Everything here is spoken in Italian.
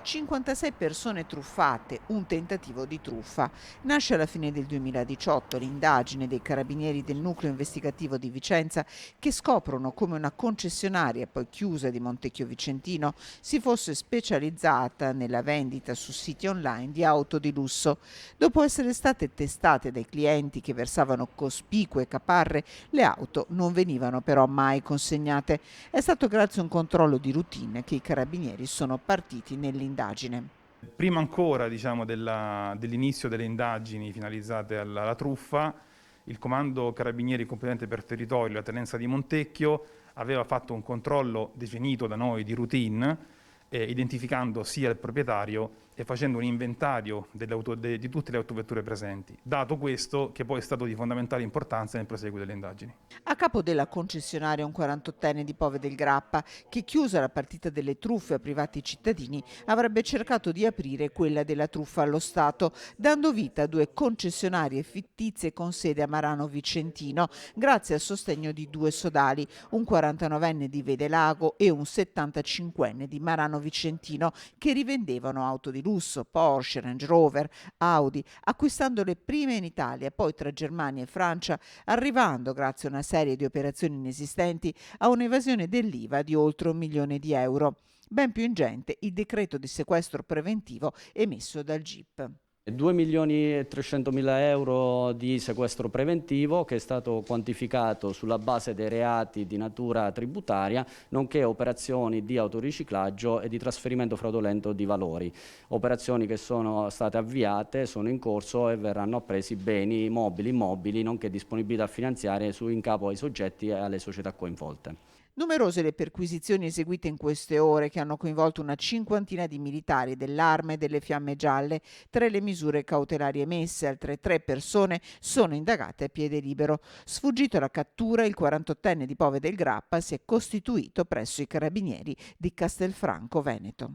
56 persone truffate, un tentativo di truffa. Nasce alla fine del 2018 l'indagine dei carabinieri del nucleo investigativo di Vicenza che scoprono come una concessionaria poi chiusa di Montecchio Vicentino si fosse specializzata nella vendita su siti online di auto di lusso. Dopo essere state testate dai clienti che versavano cospicue caparre, le auto non venivano però mai consegnate. È stato grazie a un controllo di routine che i carabinieri sono partiti nell'indagine. Prima ancora dell'inizio delle indagini finalizzate alla truffa, il Comando Carabinieri competente per territorio, la Tenenza di Montecchio, aveva fatto un controllo definito da noi di routine, identificando sia il proprietario e facendo un inventario di tutte le autovetture presenti. Dato questo, che poi è stato di fondamentale importanza nel proseguo delle indagini. A capo della concessionaria un 48enne di Pove del Grappa che, chiusa la partita delle truffe a privati cittadini, avrebbe cercato di aprire quella della truffa allo Stato, dando vita a due concessionarie fittizie con sede a Marano Vicentino, grazie al sostegno di due sodali, un 49enne di Vedelago e un 75enne di Marano Vicentino, che rivendevano auto di lusso, Porsche, Range Rover, Audi, acquistando le prime in Italia, poi tra Germania e Francia, arrivando, grazie a una serie di operazioni inesistenti, a un'evasione dell'IVA di oltre 1 milione di euro. Ben più ingente il decreto di sequestro preventivo emesso dal GIP. 2.300.000 euro di sequestro preventivo che è stato quantificato sulla base dei reati di natura tributaria, nonché operazioni di autoriciclaggio e di trasferimento fraudolento di valori. Operazioni che sono state avviate, sono in corso e verranno appresi beni mobili, immobili, nonché disponibilità finanziarie in capo ai soggetti e alle società coinvolte. Numerose le perquisizioni eseguite in queste ore che hanno coinvolto una cinquantina di militari dell'Arma e delle Fiamme Gialle. Tra le misure cautelari emesse, altre 3 persone sono indagate a piede libero. Sfuggito alla cattura, il 48enne di Pove del Grappa si è costituito presso i carabinieri di Castelfranco Veneto.